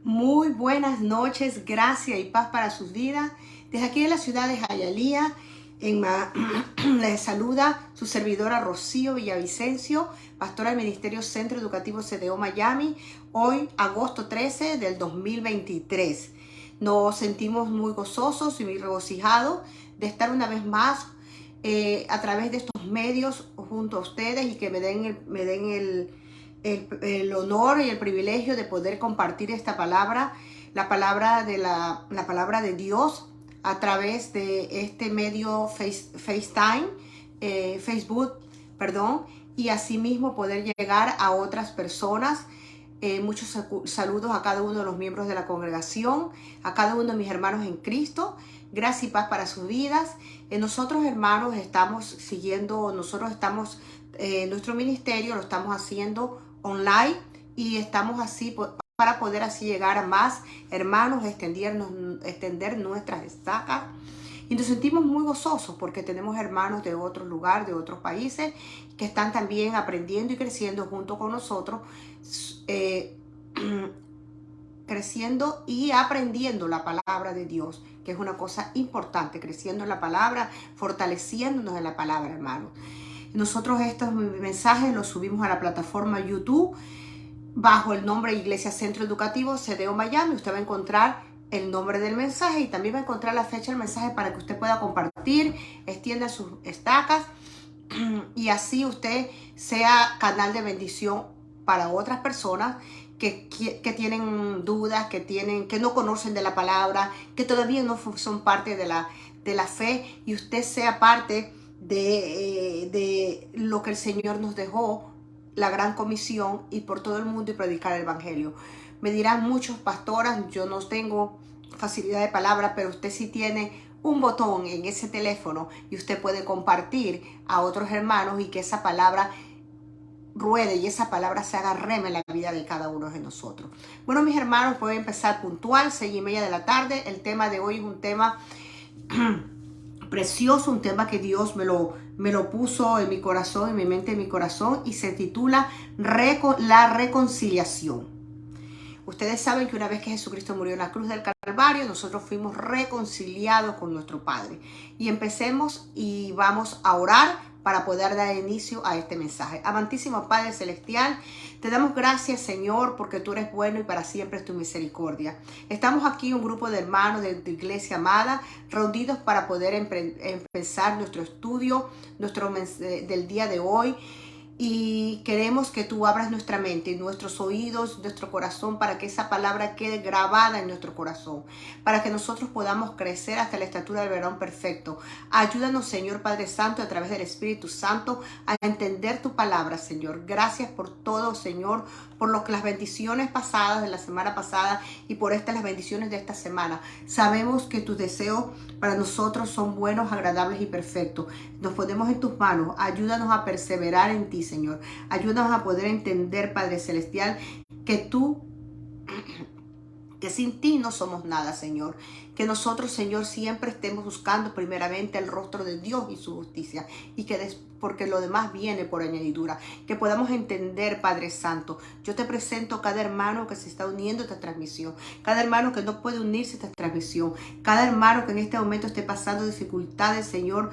Muy buenas noches, gracia y paz para sus vidas. Desde aquí de la ciudad de Hialeah, les saluda su servidora Rocío Villavicencio, pastora del Ministerio Centro Educativo CDO Miami, hoy agosto 13 del 2023. Nos sentimos muy gozosos y muy regocijados de estar una vez más a través de estos medios junto a ustedes y que me den el honor y el privilegio de poder compartir esta palabra, la palabra de Dios a través de este medio FaceTime, Facebook, perdón, y asimismo poder llegar a otras personas. Muchos saludos a cada uno de los miembros de la congregación, a cada uno de mis hermanos en Cristo. Gracia y paz para sus vidas. Nosotros, hermanos, nuestro ministerio lo estamos haciendo online y estamos así para poder así llegar a más hermanos, extender nuestras estacas. Y nos sentimos muy gozosos porque tenemos hermanos de otros lugares, de otros países, que están también aprendiendo y creciendo junto con nosotros, creciendo y aprendiendo la palabra de Dios, que es una cosa importante, creciendo en la palabra, fortaleciéndonos en la palabra, hermanos. Nosotros estos mensajes los subimos a la plataforma YouTube bajo el nombre Iglesia Centro Educativo CDO Miami. Usted va a encontrar el nombre del mensaje y también va a encontrar la fecha del mensaje para que usted pueda compartir, extienda sus estacas y así usted sea canal de bendición para otras personas que tienen dudas, que no conocen de la palabra, que todavía no son parte de la fe, y usted sea parte de lo que el Señor nos dejó, la gran comisión, y por todo el mundo y predicar el evangelio. Me dirán muchos pastoras, yo no tengo facilidad de palabra, pero usted sí tiene un botón en ese teléfono y usted puede compartir a otros hermanos y que esa palabra ruede y esa palabra se haga rema en la vida de cada uno de nosotros. Bueno, mis hermanos, voy a empezar puntual, 6:30 de la tarde. El tema de hoy es un tema precioso, un tema que Dios me lo puso en mi corazón, en mi mente, en mi corazón, y se titula La reconciliación. Ustedes saben que una vez que Jesucristo murió en la cruz del Calvario, nosotros fuimos reconciliados con nuestro Padre. Y empecemos y vamos a orar para poder dar inicio a este mensaje. Amantísimo Padre Celestial, te damos gracias, Señor, porque tú eres bueno y para siempre es tu misericordia. Estamos aquí un grupo de hermanos de tu iglesia amada, reunidos para poder empezar nuestro estudio del día de hoy. Y queremos que tú abras nuestra mente, nuestros oídos, nuestro corazón, para que esa palabra quede grabada en nuestro corazón, para que nosotros podamos crecer hasta la estatura del varón perfecto. Ayúdanos, Señor Padre Santo, a través del Espíritu Santo, a entender tu palabra, Señor. Gracias por todo, Señor, por las bendiciones pasadas de la semana pasada y por las bendiciones de esta semana. Sabemos que tus deseos para nosotros son buenos, agradables y perfectos. Nos ponemos en tus manos. Ayúdanos a perseverar en ti, Señor. Ayúdanos a poder entender, Padre Celestial, que sin ti no somos nada, Señor. Que nosotros, Señor, siempre estemos buscando primeramente el rostro de Dios y su justicia, y porque lo demás viene por añadidura. Que podamos entender, Padre Santo. Yo te presento cada hermano que se está uniendo a esta transmisión, cada hermano que no puede unirse a esta transmisión, cada hermano que en este momento esté pasando dificultades, Señor.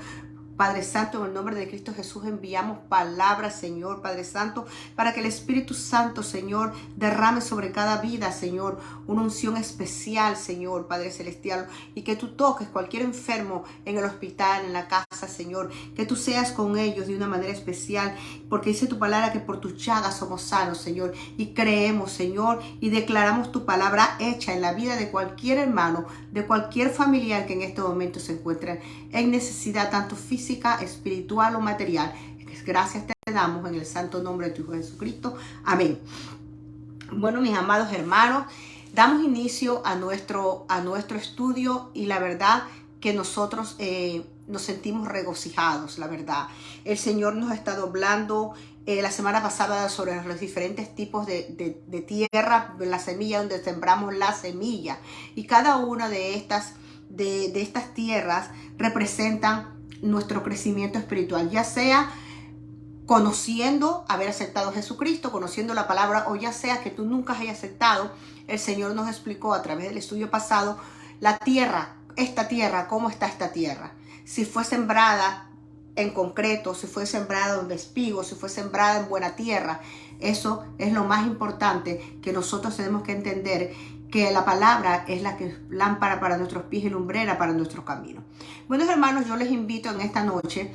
Padre Santo, en el nombre de Cristo Jesús enviamos palabras, Señor, Padre Santo, para que el Espíritu Santo, Señor, derrame sobre cada vida, Señor, una unción especial, Señor, Padre Celestial, y que tú toques cualquier enfermo en el hospital, en la casa, Señor, que tú seas con ellos de una manera especial, porque dice tu palabra que por tus llagas somos sanos, Señor, y creemos, Señor, y declaramos tu palabra hecha en la vida de cualquier hermano, de cualquier familiar que en este momento se encuentre en necesidad, tanto física, espiritual o material. Gracias te damos en el santo nombre de tu Hijo Jesucristo. Amén. Bueno, mis amados hermanos, damos inicio a nuestro estudio, y la verdad que nosotros nos sentimos regocijados, la verdad. El Señor nos ha estado hablando la semana pasada sobre los diferentes tipos de tierra, la semilla donde sembramos la semilla, y cada una de estas tierras representan nuestro crecimiento espiritual, ya sea conociendo, haber aceptado a Jesucristo, conociendo la palabra, o ya sea que tú nunca hayas aceptado, el Señor nos explicó a través del estudio pasado, la tierra, esta tierra, cómo está esta tierra. Si fue sembrada en concreto, si fue sembrada en espigos, si fue sembrada en buena tierra. Eso es lo más importante que nosotros tenemos que entender, que la palabra es la que es lámpara para nuestros pies y lumbrera para nuestros caminos. Buenos hermanos, yo les invito en esta noche,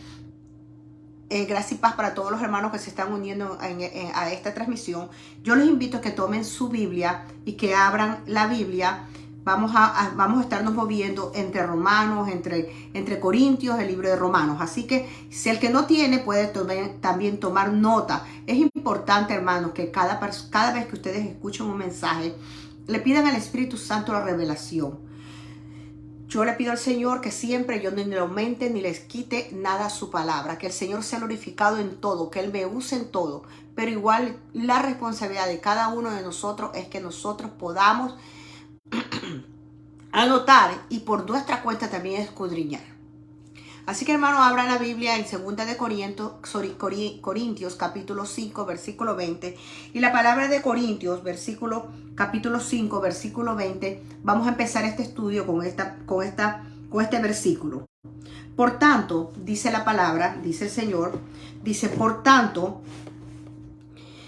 gracias y paz para todos los hermanos que se están uniendo a esta transmisión. Yo les invito a que tomen su Biblia y que abran la Biblia. Vamos a estarnos moviendo entre Romanos, entre Corintios, el libro de Romanos. Así que si el que no tiene puede también tomar nota. Es importante, hermanos, que cada vez que ustedes escuchen un mensaje, le pidan al Espíritu Santo la revelación. Yo le pido al Señor que siempre yo ni le aumente ni les quite nada a su palabra. Que el Señor sea glorificado en todo, que Él me use en todo. Pero igual la responsabilidad de cada uno de nosotros es que nosotros podamos anotar y por nuestra cuenta también escudriñar. Así que, hermano, abran la Biblia en 2 de Corintios capítulo 5 versículo 20, y la palabra de Corintios capítulo 5 versículo 20. Vamos a empezar este estudio con este versículo. Por tanto, dice la palabra, dice el Señor, dice: por tanto,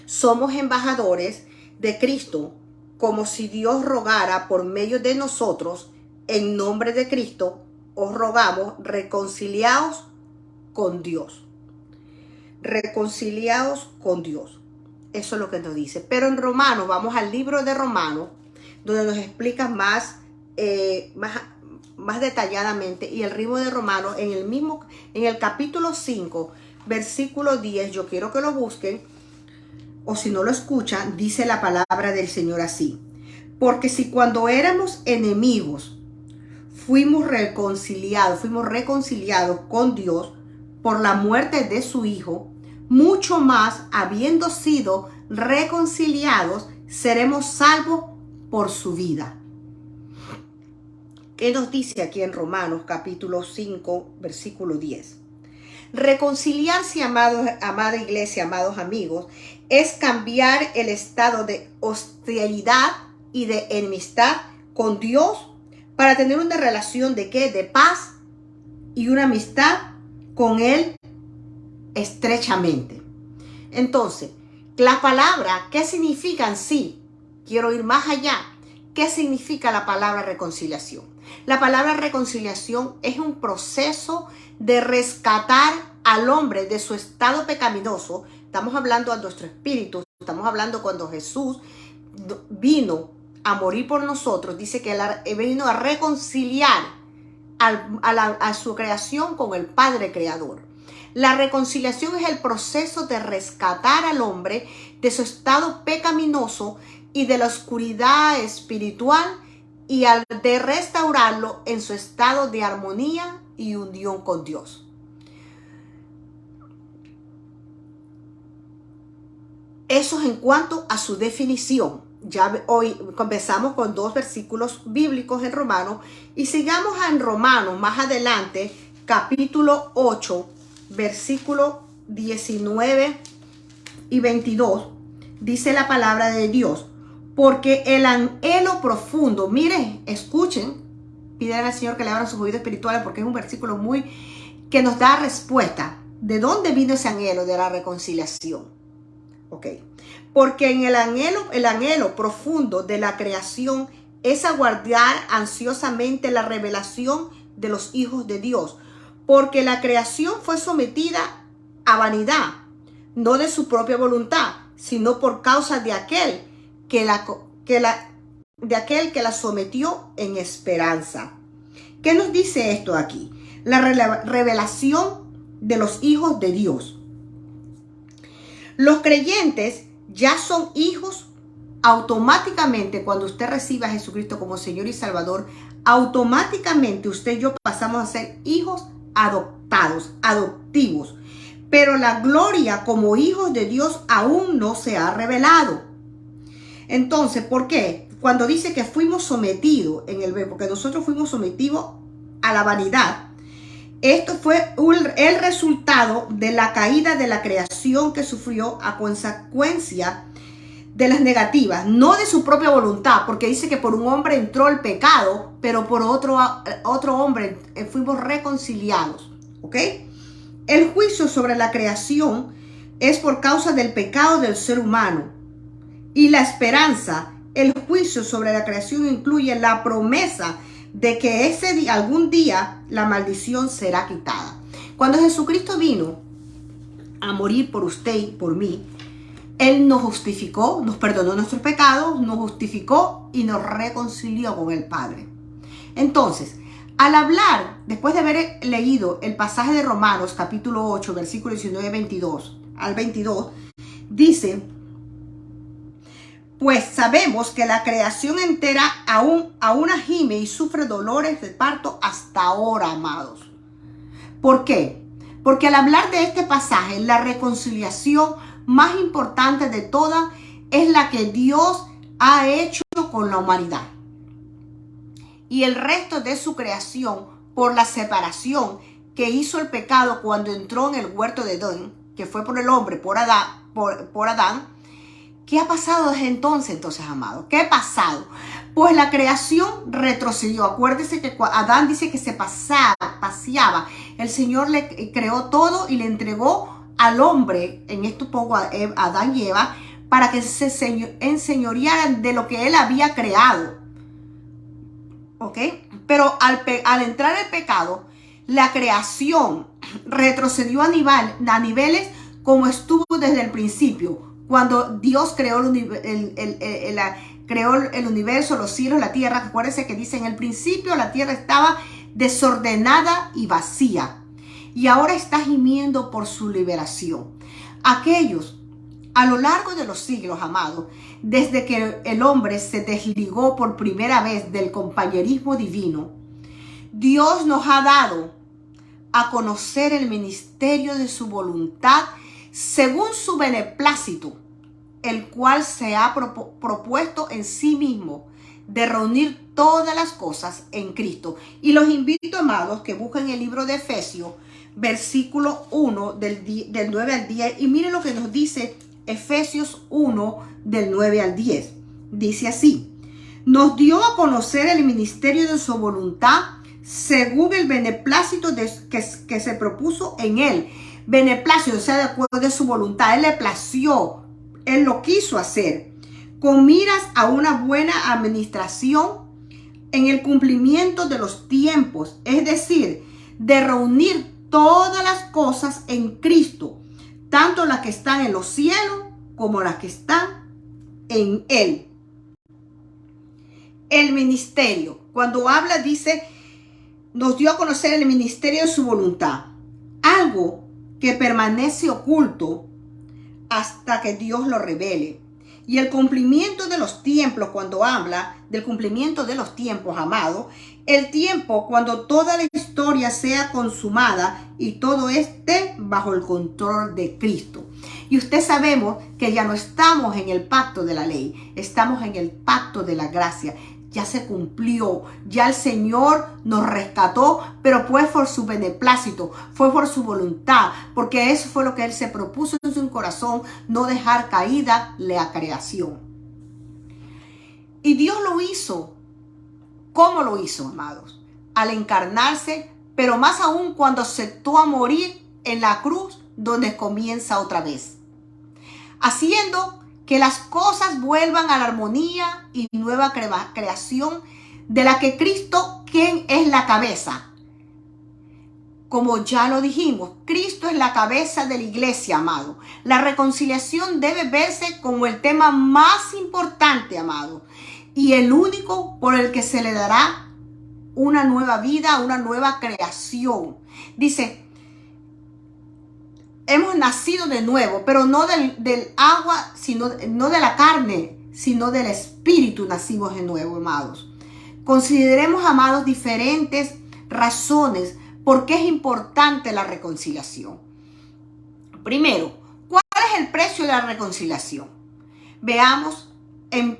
somos embajadores de Cristo, como si Dios rogara por medio de nosotros. En nombre de Cristo os rogamos, reconciliaos con Dios. Reconciliaos con Dios. Eso es lo que nos dice. Pero en Romanos, vamos al libro de Romanos, donde nos explica más detalladamente. Y el ritmo de Romanos, en el capítulo 5, versículo 10, yo quiero que lo busquen, o si no lo escuchan, dice la palabra del Señor así: porque si cuando éramos enemigos fuimos reconciliados con Dios por la muerte de su Hijo, mucho más, habiendo sido reconciliados, seremos salvos por su vida. ¿Qué nos dice aquí en Romanos capítulo 5, versículo 10? Reconciliarse, amada iglesia, amados amigos, es cambiar el estado de hostilidad y de enemistad con Dios para tener una relación de ¿qué? De paz y una amistad con Él estrechamente. Entonces, la palabra, ¿qué significa en sí? Quiero ir más allá. ¿Qué significa la palabra reconciliación? La palabra reconciliación es un proceso de rescatar al hombre de su estado pecaminoso. Estamos hablando a nuestro espíritu, estamos hablando cuando Jesús vino a morir por nosotros. Dice que Él vino a reconciliar a su creación con el Padre Creador. La reconciliación es el proceso de rescatar al hombre de su estado pecaminoso y de la oscuridad espiritual, y de restaurarlo en su estado de armonía y unión con Dios. Eso es en cuanto a su definición. Ya hoy comenzamos con 2 versículos bíblicos en Romanos, y sigamos en Romanos más adelante, capítulo 8, versículo 19 y 22. Dice la palabra de Dios: porque el anhelo profundo, miren, escuchen, piden al Señor que le abran sus oídos espirituales, porque es un versículo que nos da respuesta. ¿De dónde vino ese anhelo de la reconciliación? Ok. Porque en el anhelo profundo de la creación es aguardar ansiosamente la revelación de los hijos de Dios. Porque la creación fue sometida a vanidad, no de su propia voluntad, sino por causa de aquel que la sometió en esperanza. ¿Qué nos dice esto aquí? La revelación de los hijos de Dios. Los creyentes ya son hijos automáticamente. Cuando usted recibe a Jesucristo como Señor y Salvador, automáticamente usted y yo pasamos a ser hijos adoptivos. Pero la gloria como hijos de Dios aún no se ha revelado. Entonces, ¿por qué? Cuando dice que fuimos sometidos en el verbo, porque nosotros fuimos sometidos a la vanidad, Esto fue el resultado de la caída de la creación que sufrió a consecuencia de las negativas, no de su propia voluntad, porque dice que por un hombre entró el pecado, pero por otro hombre fuimos reconciliados, ¿ok? El juicio sobre la creación es por causa del pecado del ser humano, y la esperanza, el juicio sobre la creación incluye la promesa de que ese día, algún día, la maldición será quitada. Cuando Jesucristo vino a morir por usted y por mí, Él nos justificó, nos perdonó nuestros pecados, nos justificó y nos reconcilió con el Padre. Entonces, al hablar, después de haber leído el pasaje de Romanos, capítulo 8, versículo 19 al 22, dice: pues sabemos que la creación entera aún gime y sufre dolores de parto hasta ahora, amados. ¿Por qué? Porque al hablar de este pasaje, la reconciliación más importante de todas es la que Dios ha hecho con la humanidad. Y el resto de su creación, por la separación que hizo el pecado cuando entró en el huerto de Edén, que fue por el hombre, por Adán. ¿Qué ha pasado desde entonces, amados? ¿Qué ha pasado? Pues la creación retrocedió. Acuérdese que Adán dice que se paseaba. El Señor le creó todo y le entregó al hombre, en esto pongo a Adán y Eva, para que se enseñorearan de lo que él había creado. ¿Ok? Pero al entrar el pecado, la creación retrocedió a niveles como estuvo desde el principio. Cuando Dios creó el universo, los cielos, la tierra, acuérdense que dice: en el principio la tierra estaba desordenada y vacía, y ahora está gimiendo por su liberación. Aquellos, a lo largo de los siglos, amados, desde que el hombre se desligó por primera vez del compañerismo divino, Dios nos ha dado a conocer el ministerio de su voluntad según su beneplácito, el cual se ha propuesto en sí mismo de reunir todas las cosas en Cristo. Y los invito, amados, que busquen el libro de Efesios, versículo 1, del 9 al 10. Y miren lo que nos dice Efesios 1, del 9 al 10. Dice así: nos dio a conocer el ministerio de su voluntad según el beneplácito que se propuso en él. Beneplácito, o sea, de acuerdo de su voluntad. Él le plació, él lo quiso hacer, con miras a una buena administración en el cumplimiento de los tiempos, es decir, de reunir todas las cosas en Cristo, tanto las que están en los cielos como las que están en Él. El ministerio, cuando habla, dice: nos dio a conocer el ministerio de su voluntad, algo que permanece oculto hasta que Dios lo revele. Y el cumplimiento de los tiempos, cuando habla del cumplimiento de los tiempos, amado, el tiempo cuando toda la historia sea consumada y todo esté bajo el control de Cristo. Y usted sabemos que ya no estamos en el pacto de la ley, estamos en el pacto de la gracia. Ya se cumplió, ya el Señor nos rescató, pero fue por su beneplácito, fue por su voluntad, porque eso fue lo que Él se propuso en su corazón, no dejar caída la creación. Y Dios lo hizo. ¿Cómo lo hizo, amados? Al encarnarse, pero más aún cuando aceptó a morir en la cruz, donde comienza otra vez, haciendo que las cosas vuelvan a la armonía y nueva creación de la que Cristo, quien es la cabeza. Como ya lo dijimos, Cristo es la cabeza de la iglesia, amado. La reconciliación debe verse como el tema más importante, amado, y el único por el que se le dará una nueva vida, una nueva creación. Dice: hemos nacido de nuevo, pero no del agua, no de la carne, sino del espíritu nacimos de nuevo, amados. Consideremos, amados, diferentes razones por qué es importante la reconciliación. Primero, ¿cuál es el precio de la reconciliación? Vemos en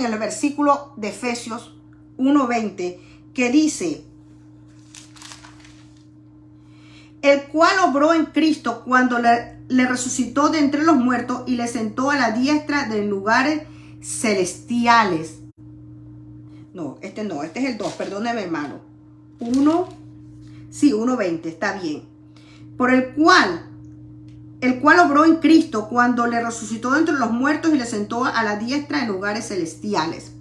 el versículo de Efesios 1:20 que dice: el cual obró en Cristo cuando le resucitó de entre los muertos y le sentó a la diestra de lugares celestiales. No, este es el 2, perdóneme, hermano. 1:20, está bien. Por el cual obró en Cristo cuando le resucitó de entre los muertos y le sentó a la diestra en lugares celestiales.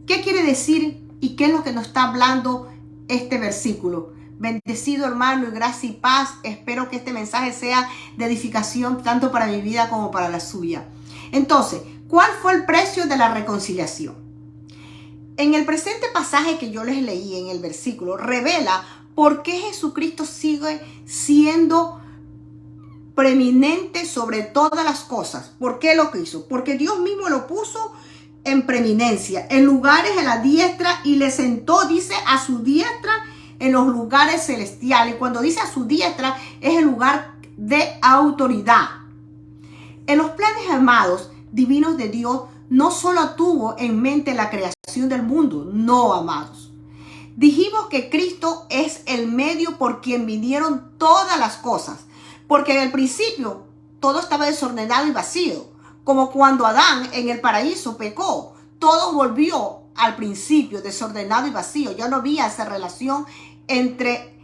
¿Qué quiere decir y qué es lo que nos está hablando este versículo? Bendecido hermano y gracia y paz. Espero que este mensaje sea de edificación tanto para mi vida como para la suya. Entonces, ¿cuál fue el precio de la reconciliación? En el presente pasaje que yo les leí en el versículo, revela por qué Jesucristo sigue siendo preeminente sobre todas las cosas. ¿Por qué lo hizo? Porque Dios mismo lo puso en preeminencia, en lugares a la diestra, y le sentó, dice, a su diestra en los lugares celestiales. Cuando dice a su diestra, es el lugar de autoridad. En los planes, amados, divinos de Dios, no solo tuvo en mente la creación del mundo, no, amados. Dijimos que Cristo es el medio por quien vinieron todas las cosas, porque en el principio todo estaba desordenado y vacío. Como cuando Adán en el paraíso pecó, todo volvió al principio desordenado y vacío. Ya no había esa relación entre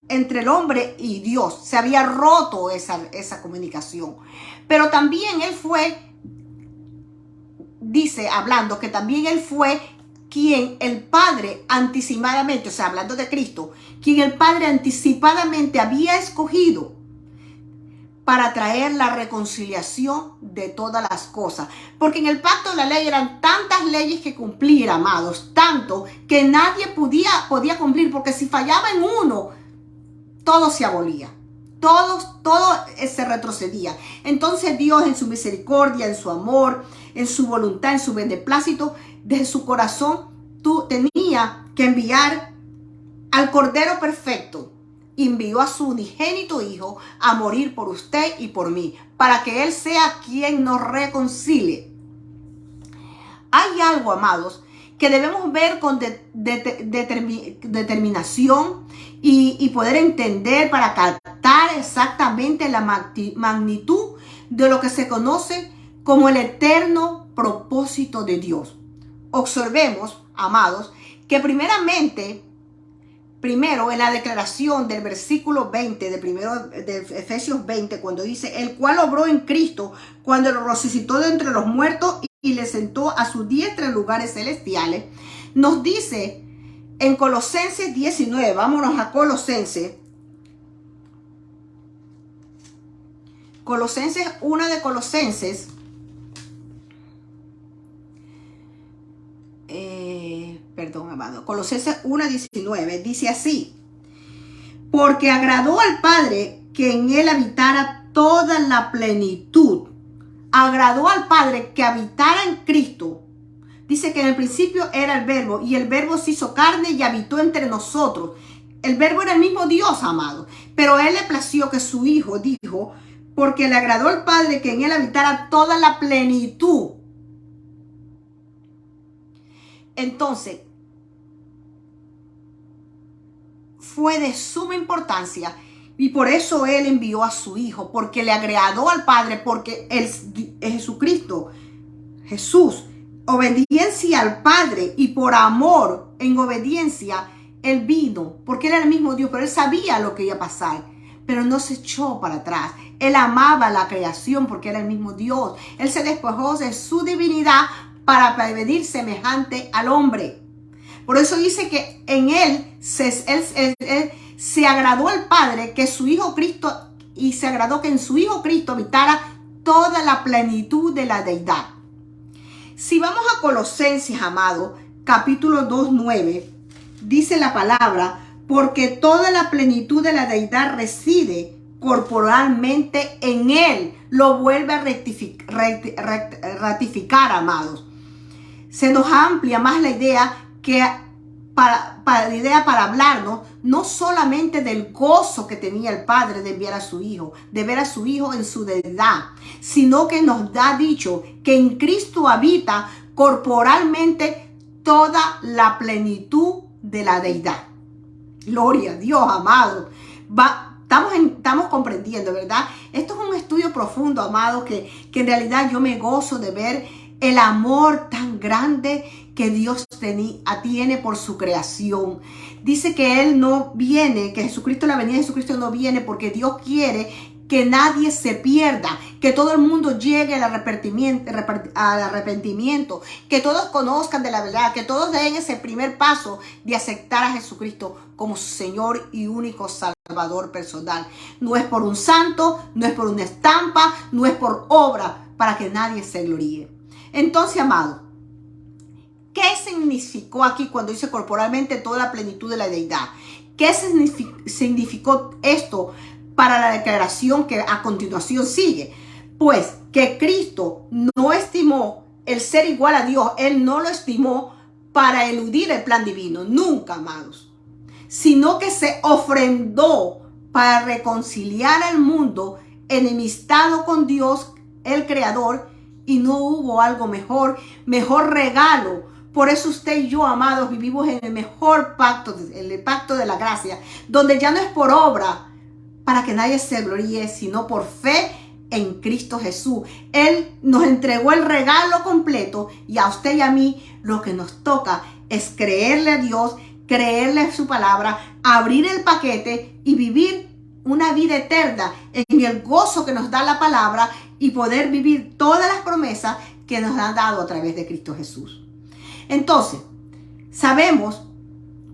el hombre y Dios. Se había roto esa comunicación. Pero también Él fue, dice, hablando, que también Él fue quien el Padre anticipadamente, o sea, hablando de Cristo, quien el Padre anticipadamente había escogido para traer la reconciliación de todas las cosas. Porque en el pacto de la ley eran tantas leyes que cumplir, amados, tanto que nadie podía cumplir, porque si fallaba en uno, todo se abolía. Todo se retrocedía. Entonces Dios, en su misericordia, en su amor, en su voluntad, en su beneplácito, desde su corazón, tenía que enviar al Cordero Perfecto. Envió a su unigénito Hijo a morir por usted y por mí, para que Él sea quien nos reconcilie. Hay algo, amados, que debemos ver con determinación y poder entender para captar exactamente la magnitud de lo que se conoce como el eterno propósito de Dios. Observemos, amados, que primero en la declaración del versículo 20 de Efesios 20, cuando dice, el cual obró en Cristo cuando lo resucitó de entre los muertos y le sentó a su diestra en lugares celestiales, nos dice en Colosenses 19, vámonos a Colosenses 1:19, dice así: porque agradó al Padre que en él habitara toda la plenitud. Agradó al Padre que habitara en Cristo. Dice que en el principio era el Verbo, y el Verbo se hizo carne y habitó entre nosotros. El Verbo era el mismo Dios, amado, pero a Él le plació que su Hijo, dijo, porque le agradó al Padre que en él habitara toda la plenitud. Entonces, fue de suma importancia, y por eso Él envió a su Hijo, porque le agradó al Padre, porque Jesucristo, Jesús, obediencia al Padre, y por amor, en obediencia, Él vino, porque Él era el mismo Dios, pero Él sabía lo que iba a pasar, pero no se echó para atrás. Él amaba la creación porque era el mismo Dios. Él se despojó de su divinidad para venir semejante al hombre. Por eso dice que en Él se agradó al Padre que su Hijo Cristo, y se agradó que en su Hijo Cristo habitara toda la plenitud de la deidad. Si vamos a Colosenses, amado, capítulo 2:9, dice la palabra, porque toda la plenitud de la deidad reside corporalmente en Él. Lo vuelve a ratificar, amados. Se nos amplia más la idea para hablarnos no solamente del gozo que tenía el Padre de enviar a su Hijo, de ver a su Hijo en su deidad, sino que nos da dicho que en Cristo habita corporalmente toda la plenitud de la deidad. Gloria a Dios, amado. estamos comprendiendo, ¿verdad? Esto es un estudio profundo, amado, que en realidad yo me gozo de ver el amor tan grande que Dios tiene por su creación. Dice que Él no viene, que Jesucristo, la venida de Jesucristo no viene porque Dios quiere que nadie se pierda, que todo el mundo llegue al arrepentimiento, que todos conozcan de la verdad, que todos den ese primer paso de aceptar a Jesucristo como su Señor y único Salvador personal. No es por un santo, no es por una estampa, no es por obra, para que nadie se gloríe. Entonces, amado, ¿qué significó aquí cuando dice corporalmente toda la plenitud de la deidad? ¿Qué significó esto para la declaración que a continuación sigue? Pues que Cristo no estimó el ser igual a Dios. Él no lo estimó para eludir el plan divino. Nunca, amados. Sino que se ofrendó para reconciliar al mundo enemistado con Dios, el Creador, y no hubo algo mejor regalo. Por eso usted y yo, amados, vivimos en el mejor pacto, el pacto de la gracia, donde ya no es por obra, para que nadie se gloríe, sino por fe en Cristo Jesús. Él nos entregó el regalo completo y a usted y a mí lo que nos toca es creerle a Dios, creerle su palabra, abrir el paquete y vivir una vida eterna en el gozo que nos da la palabra y poder vivir todas las promesas que nos han dado a través de Cristo Jesús. Entonces, sabemos,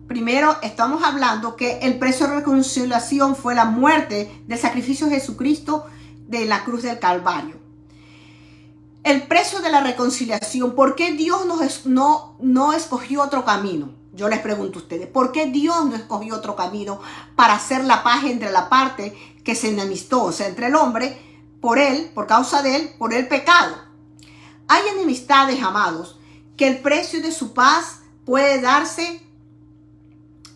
primero estamos hablando que el precio de reconciliación fue la muerte del sacrificio de Jesucristo de la cruz del Calvario. El precio de la reconciliación, ¿por qué Dios no escogió otro camino? Yo les pregunto a ustedes, ¿por qué Dios no escogió otro camino para hacer la paz entre la parte que se enemistó, o sea, entre el hombre, por causa de él, por el pecado? Hay enemistades, amados, que el precio de su paz puede darse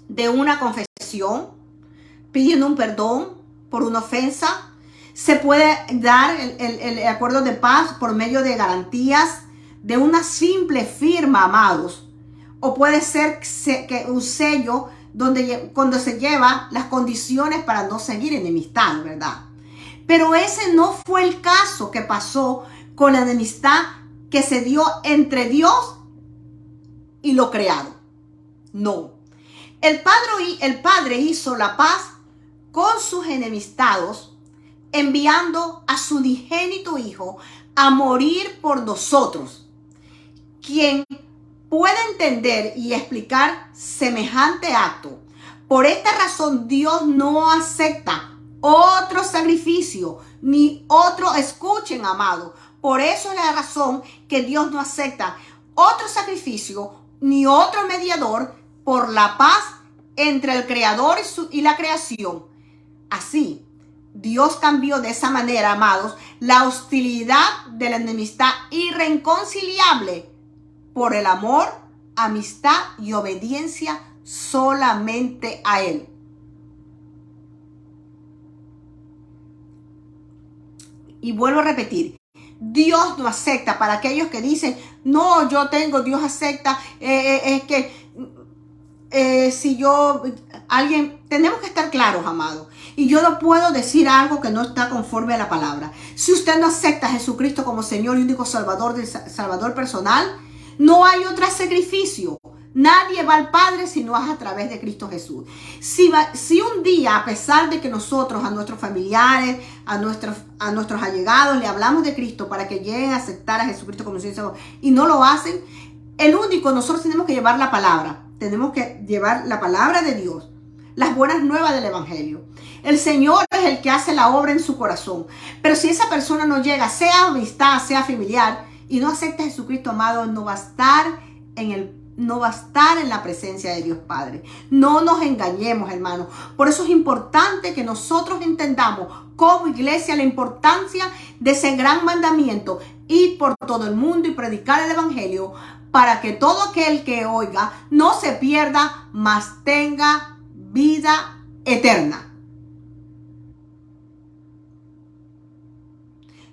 de una confesión, pidiendo un perdón por una ofensa. Se puede dar el acuerdo de paz por medio de garantías, de una simple firma, amados. O puede ser que un sello cuando se lleva las condiciones para no seguir enemistad, ¿verdad? Pero ese no fue el caso que pasó con la enemistad que se dio entre Dios y lo creado. No. El Padre hizo la paz con sus enemistados, enviando a su unigénito Hijo a morir por nosotros. Quien puede entender y explicar semejante acto. Por esta razón, Dios no acepta otro sacrificio, ni otro, escuchen, amado. Por eso es la razón que Dios no acepta otro sacrificio, ni otro mediador por la paz entre el Creador y la creación. Así, Dios cambió de esa manera, amados, la hostilidad de la enemistad irreconciliable por el amor, amistad y obediencia solamente a Él. Y vuelvo a repetir, Dios no acepta para aquellos que dicen, no, yo tengo, Dios acepta, tenemos que estar claros, amados. Y yo no puedo decir algo que no está conforme a la palabra. Si usted no acepta a Jesucristo como Señor y único Salvador personal, no hay otro sacrificio. Nadie va al Padre si no es a través de Cristo Jesús. Si un día, a pesar de que nosotros, a nuestros familiares, a nuestros allegados, le hablamos de Cristo para que lleguen a aceptar a Jesucristo como Señor y no lo hacen, nosotros tenemos que llevar la palabra. Tenemos que llevar la palabra de Dios, las buenas nuevas del Evangelio. El Señor es el que hace la obra en su corazón. Pero si esa persona no llega, sea amistad, sea familiar, y no acepta a Jesucristo, amado, no va a estar en la presencia de Dios Padre. No nos engañemos, hermanos. Por eso es importante que nosotros entendamos como iglesia la importancia de ese gran mandamiento, ir por todo el mundo y predicar el Evangelio, para que todo aquel que oiga no se pierda, mas tenga vida eterna.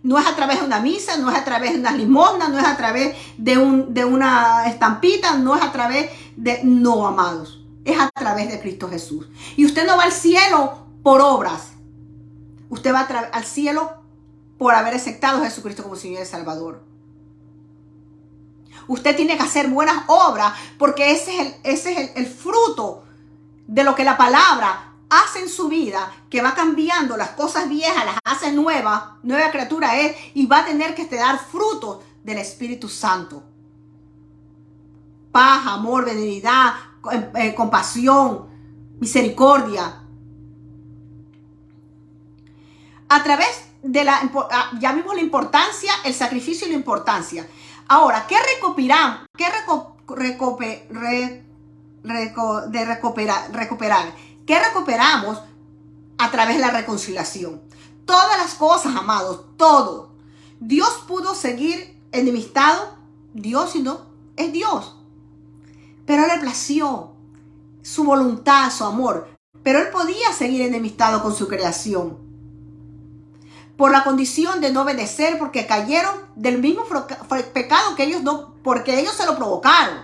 No es a través de una misa, no es a través de una limosna, no es a través de una estampita, no es a través de... No, amados, es a través de Cristo Jesús. Y usted no va al cielo por obras. Usted va al cielo por haber aceptado a Jesucristo como Señor y Salvador. Usted tiene que hacer buenas obras porque ese es el fruto de lo que la palabra hace en su vida, que va cambiando las cosas viejas, las hace nuevas, nueva criatura es, y va a tener que dar frutos del Espíritu Santo. Paz, amor, benignidad, compasión, misericordia. A través de ya vimos la importancia, el sacrificio y la importancia. Ahora, ¿qué recuperamos? ¿Qué recuperamos a través de la reconciliación? Todas las cosas, amados, todo. Dios pudo seguir enemistado, Dios no, es Dios. Pero le plació su voluntad, su amor. Pero él podía seguir enemistado con su creación. Por la condición de no obedecer, porque cayeron del mismo pecado que ellos no, porque ellos se lo provocaron.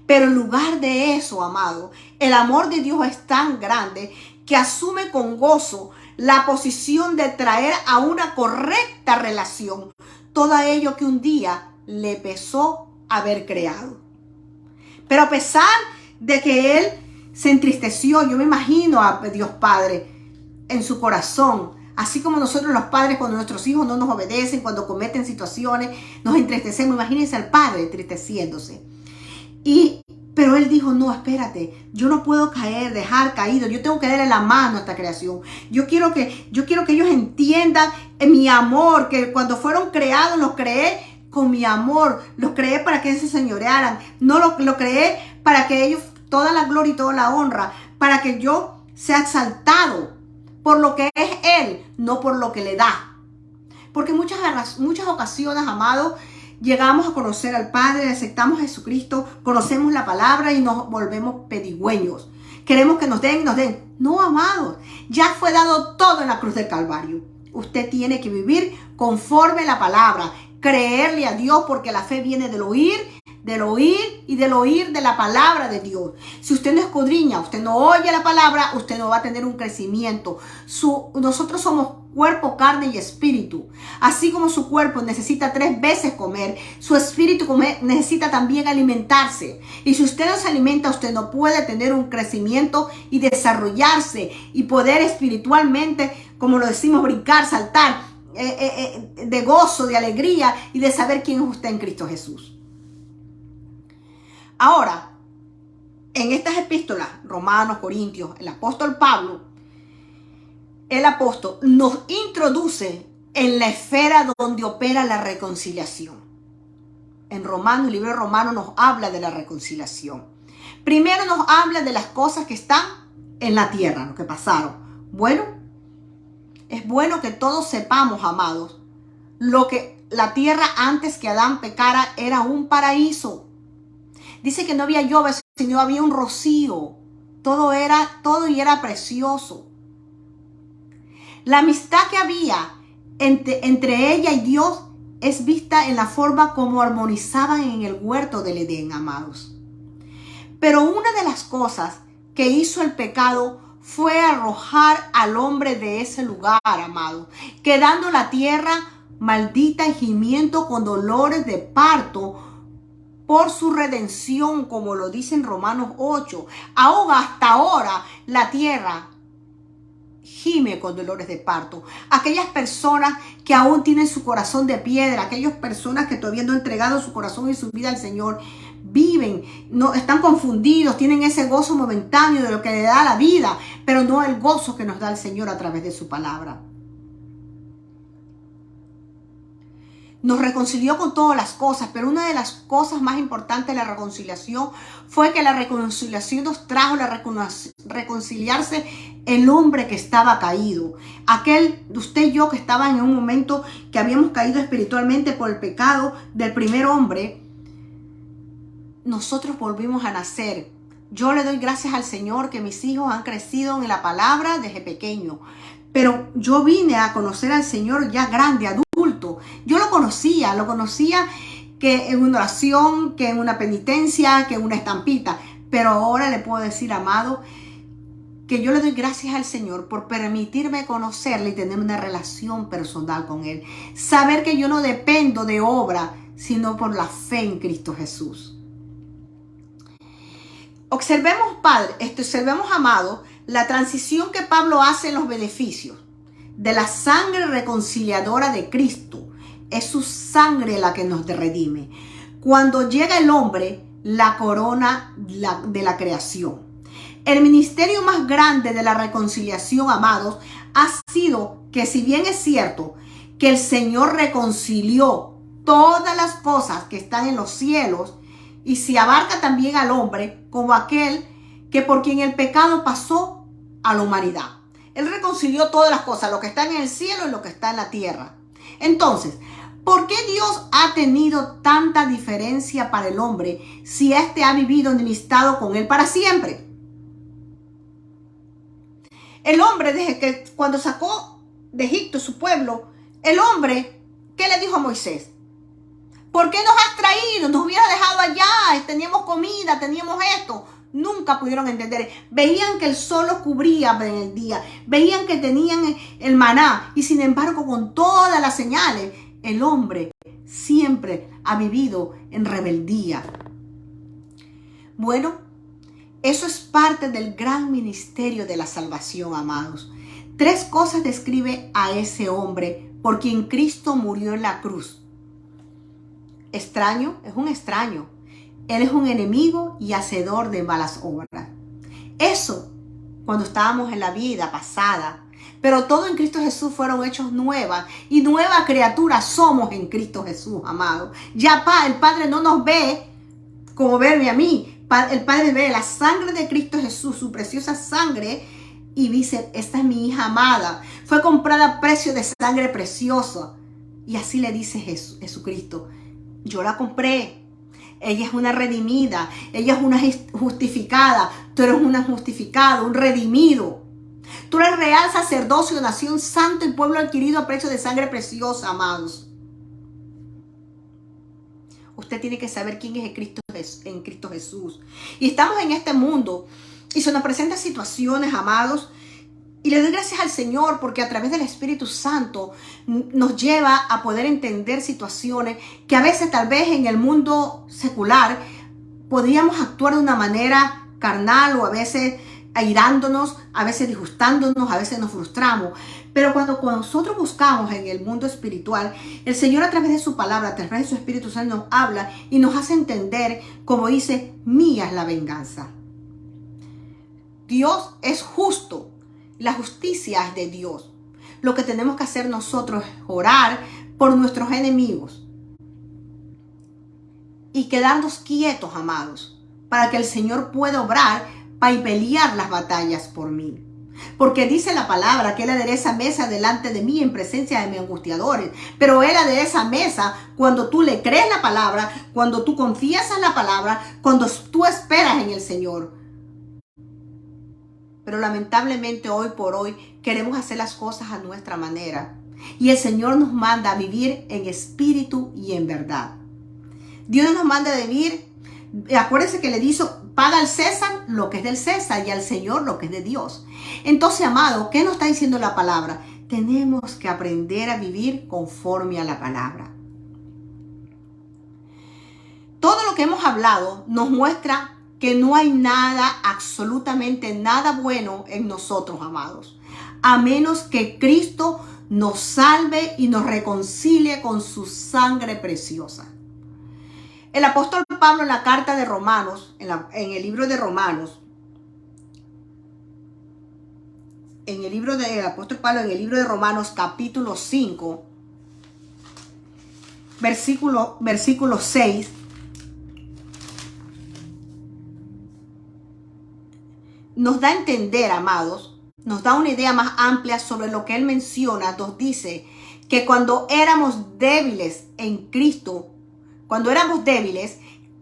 Pero en lugar de eso, amado, el amor de Dios es tan grande que asume con gozo la posición de traer a una correcta relación todo ello que un día le pesó haber creado. Pero a pesar de que él se entristeció, yo me imagino a Dios Padre en su corazón, así como nosotros los padres cuando nuestros hijos no nos obedecen, cuando cometen situaciones, nos entristecemos. Imagínense al padre entristeciéndose. Pero él dijo, no, espérate, yo no puedo dejar caído, yo tengo que darle la mano a esta creación. Yo quiero que ellos entiendan mi amor, que cuando fueron creados los creé con mi amor, los creé para que se señorearan, no lo creé para que ellos, toda la gloria y toda la honra, para que yo sea exaltado por lo que es Él, no por lo que le da. Porque muchas ocasiones, amados, llegamos a conocer al Padre, aceptamos a Jesucristo, conocemos la palabra y nos volvemos pedigüeños. Queremos que nos den. No, amados, ya fue dado todo en la cruz del Calvario. Usted tiene que vivir conforme a la palabra, creerle a Dios, porque la fe viene del oír y del oír de la palabra de Dios. Si usted no escudriña, usted no oye la palabra, usted no va a tener un crecimiento. Nosotros somos cuerpo, carne y espíritu. Así como su cuerpo necesita 3 veces comer, su espíritu necesita también alimentarse. Y si usted no se alimenta, usted no puede tener un crecimiento y desarrollarse y poder espiritualmente, como lo decimos, brincar, saltar, de gozo, de alegría y de saber quién es usted en Cristo Jesús. Ahora, en estas epístolas, Romanos, Corintios, el apóstol Pablo, nos introduce en la esfera donde opera la reconciliación. En Romanos, el libro de Romanos nos habla de la reconciliación. Primero nos habla de las cosas que están en la tierra, lo que pasaron. Bueno, es bueno que todos sepamos, amados, lo que la tierra antes que Adán pecara era un paraíso. Dice que no había lluvia, sino había un rocío. Todo y era precioso. La amistad que había entre ella y Dios es vista en la forma como armonizaban en el huerto del Edén, amados. Pero una de las cosas que hizo el pecado fue arrojar al hombre de ese lugar, amados, quedando la tierra maldita y gimiendo con dolores de parto por su redención, como lo dice en Romanos 8. Aún hasta ahora la tierra gime con dolores de parto. Aquellas personas que aún tienen su corazón de piedra, aquellas personas que todavía no han entregado su corazón y su vida al Señor, viven, no, están confundidos, tienen ese gozo momentáneo de lo que le da la vida, pero no el gozo que nos da el Señor a través de su palabra. Nos reconcilió con todas las cosas, pero una de las cosas más importantes de la reconciliación fue que la reconciliación nos trajo reconciliarse el hombre que estaba caído. Aquel, usted y yo, que estaban en un momento que habíamos caído espiritualmente por el pecado del primer hombre, nosotros volvimos a nacer. Yo le doy gracias al Señor que mis hijos han crecido en la palabra desde pequeño. Pero yo vine a conocer al Señor ya grande, adulto. Yo lo conocía que en una oración, que en una penitencia, que en una estampita. Pero ahora le puedo decir, amado, que yo le doy gracias al Señor por permitirme conocerle y tener una relación personal con Él. Saber que yo no dependo de obra, sino por la fe en Cristo Jesús. Observemos, amado, la transición que Pablo hace en los beneficios de la sangre reconciliadora de Cristo. Es su sangre la que nos redime. Cuando llega el hombre, la corona de la creación. El ministerio más grande de la reconciliación, amados, ha sido que, si bien es cierto que el Señor reconcilió todas las cosas que están en los cielos, y se abarca también al hombre como aquel que por quien el pecado pasó a la humanidad. Él reconcilió todas las cosas, lo que está en el cielo y lo que está en la tierra. Entonces, ¿por qué Dios ha tenido tanta diferencia para el hombre si éste ha vivido enemistado con él para siempre? El hombre, desde que cuando sacó de Egipto su pueblo, el hombre, ¿qué le dijo a Moisés? ¿Por qué nos has traído? Nos hubieras dejado allá, teníamos comida, teníamos esto. Nunca pudieron entender. Veían que el sol los cubría en el día, veían que tenían el maná, y sin embargo, con todas las señales, el hombre siempre ha vivido en rebeldía. Bueno, eso es parte del gran ministerio de la salvación, amados. 3 cosas describe a ese hombre por quien Cristo murió en la cruz. Extraño, es un extraño. Él es un enemigo y hacedor de malas obras. Eso cuando estábamos en la vida pasada. Pero todo en Cristo Jesús fueron hechos nuevas, y nueva criatura somos en Cristo Jesús, amado. Ya el Padre no nos ve como verme a mí. El Padre ve la sangre de Cristo Jesús, su preciosa sangre, y dice: esta es mi hija amada. Fue comprada a precio de sangre preciosa. Y así le dice Jesucristo: yo la compré. Ella es una redimida. Ella es una justificada. Tú eres una justificada, un redimido. Tú eres real sacerdocio, nación santo y pueblo adquirido a precio de sangre preciosa, amados. Usted tiene que saber quién es en Cristo Jesús. Y estamos en este mundo y se nos presentan situaciones, amados. Y le doy gracias al Señor porque a través del Espíritu Santo nos lleva a poder entender situaciones que a veces, tal vez en el mundo secular, podríamos actuar de una manera carnal, o a veces airándonos, a veces disgustándonos, a veces nos frustramos. Pero cuando nosotros buscamos en el mundo espiritual, el Señor, a través de su palabra, a través de su Espíritu Santo, nos habla y nos hace entender, como dice: mía es la venganza. Dios es justo. La justicia es de Dios. Lo que tenemos que hacer nosotros es orar por nuestros enemigos y quedarnos quietos, amados, para que el Señor pueda obrar y pelear las batallas por mí. Porque dice la palabra que Él adereza mesa delante de mí en presencia de mis angustiadores. Pero Él adereza mesa cuando tú le crees la palabra, cuando tú confías en la palabra, cuando tú esperas en el Señor. Pero lamentablemente hoy por hoy queremos hacer las cosas a nuestra manera. Y el Señor nos manda a vivir en espíritu y en verdad. Dios nos manda a vivir. Acuérdense que le dijo: paga al César lo que es del César y al Señor lo que es de Dios. Entonces, amado, ¿qué nos está diciendo la palabra? Tenemos que aprender a vivir conforme a la palabra. Todo lo que hemos hablado nos muestra que no hay nada, absolutamente nada bueno en nosotros, amados, a menos que Cristo nos salve y nos reconcilie con su sangre preciosa. El apóstol Pablo, en la carta de Romanos, en el libro de Romanos, el apóstol Pablo, en el libro de Romanos, capítulo 5, versículo 6, nos da a entender, amados, nos da una idea más amplia sobre lo que él menciona. Nos dice que cuando éramos débiles en Cristo,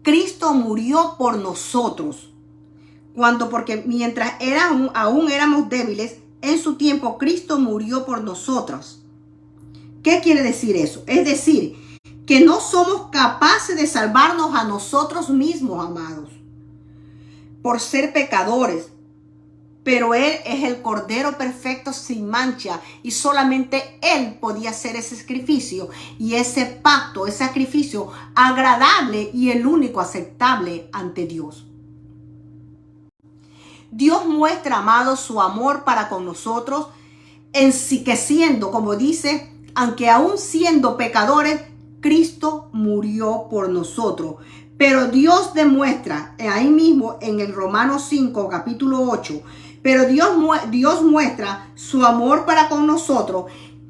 Cristo murió por nosotros. Porque mientras aún éramos débiles, en su tiempo Cristo murió por nosotros. ¿Qué quiere decir eso? Es decir, que no somos capaces de salvarnos a nosotros mismos, amados, por ser pecadores. Pero Él es el Cordero perfecto sin mancha y solamente Él podía hacer ese sacrificio y ese pacto, ese sacrificio agradable y el único aceptable ante Dios. Dios muestra, amados, su amor para con nosotros, en sí que siendo, como dice, aunque aún siendo pecadores, Cristo murió por nosotros. Pero Dios demuestra, ahí mismo en el Romanos 5, capítulo 8, pero Dios muestra su amor para con nosotros,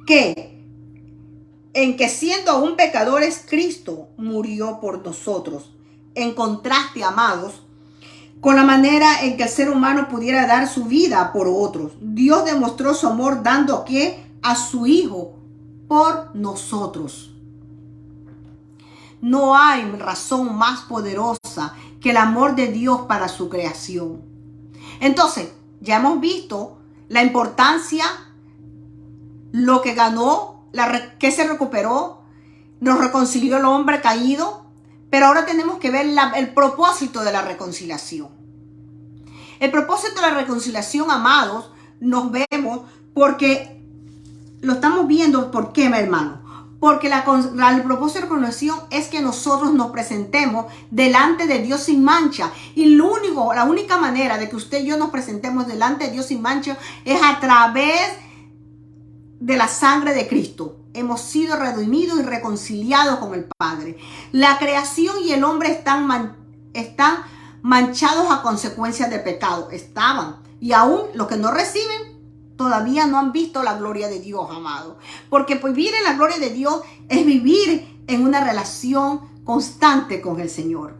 en que siendo aún pecadores, Cristo murió por nosotros. En contraste, amados, con la manera en que el ser humano pudiera dar su vida por otros, Dios demostró su amor dando a su Hijo por nosotros. No hay razón más poderosa que el amor de Dios para su creación. Entonces, ya hemos visto la importancia, lo que ganó, que se recuperó, nos reconcilió el hombre caído, pero ahora tenemos que ver el propósito de la reconciliación. El propósito de la reconciliación, amados, nos vemos porque lo estamos viendo. ¿Por qué, mi hermano? Porque el propósito de la reconciliación es que nosotros nos presentemos delante de Dios sin mancha. Y la única manera de que usted y yo nos presentemos delante de Dios sin mancha es a través de la sangre de Cristo. Hemos sido redimidos y reconciliados con el Padre. La creación y el hombre están manchados a consecuencia de pecado. Estaban. Y aún los que no reciben todavía no han visto la gloria de Dios, amado. Porque vivir en la gloria de Dios es vivir en una relación constante con el Señor.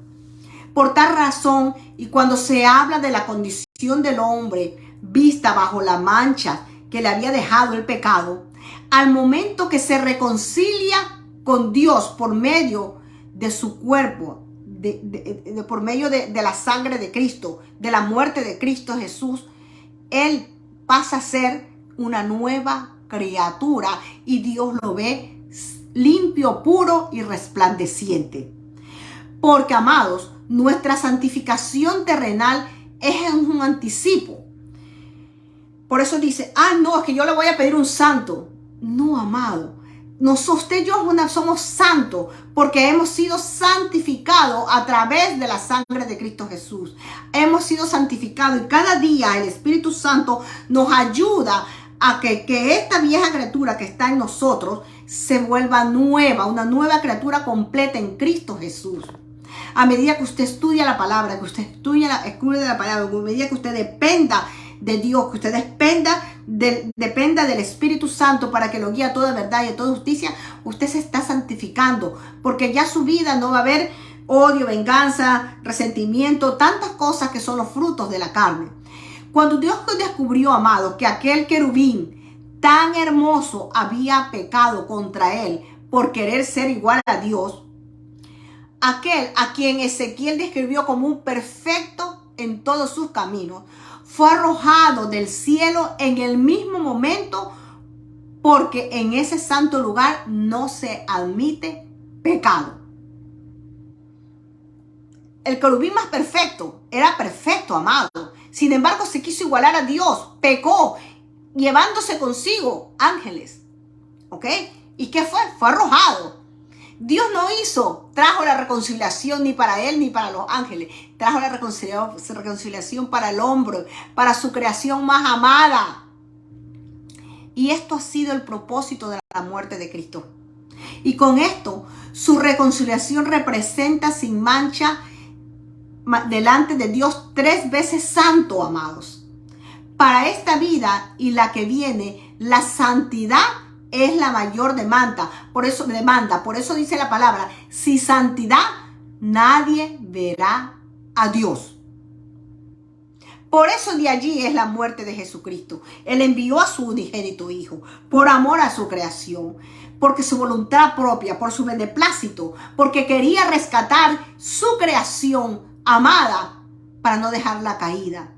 Por tal razón, y cuando se habla de la condición del hombre vista bajo la mancha que le había dejado el pecado, al momento que se reconcilia con Dios por medio de su cuerpo, por medio de la sangre de Cristo, de la muerte de Cristo Jesús, Él pasa a ser una nueva criatura y Dios lo ve limpio, puro y resplandeciente. Porque, amados, nuestra santificación terrenal es un anticipo. Por eso dice, no, es que yo le voy a pedir un santo. No, amado. Usted y yo somos santos porque hemos sido santificados a través de la sangre de Cristo Jesús. Hemos sido santificados y cada día el Espíritu Santo nos ayuda a que esta vieja criatura que está en nosotros se vuelva nueva, una nueva criatura completa en Cristo Jesús. A medida que usted estudia la palabra, que usted escuche la palabra, a medida que usted dependa de Dios, que usted dependa del Espíritu Santo para que lo guíe a toda verdad y a toda justicia, usted se está santificando, porque ya su vida no va a haber odio, venganza, resentimiento, tantas cosas que son los frutos de la carne. Cuando Dios descubrió, amado, que aquel querubín tan hermoso había pecado contra él por querer ser igual a Dios, aquel a quien Ezequiel describió como un perfecto en todos sus caminos, fue arrojado del cielo en el mismo momento, porque en ese santo lugar no se admite pecado. El querubín más perfecto era perfecto, amado. Sin embargo, se quiso igualar a Dios, pecó, llevándose consigo ángeles. ¿Ok? ¿Y qué fue? Fue arrojado. Dios no trajo la reconciliación ni para él ni para los ángeles. Trajo la reconciliación para el hombre, para su creación más amada. Y esto ha sido el propósito de la muerte de Cristo. Y con esto, su reconciliación representa sin mancha delante de Dios 3 veces santo, amados. Para esta vida y la que viene, la santidad es la mayor demanda. Por eso dice la palabra, sin santidad nadie verá a Dios. Por eso de allí es la muerte de Jesucristo. Él envió a su unigénito Hijo por amor a su creación, porque su voluntad propia, por su beneplácito, porque quería rescatar su creación amada para no dejarla caída.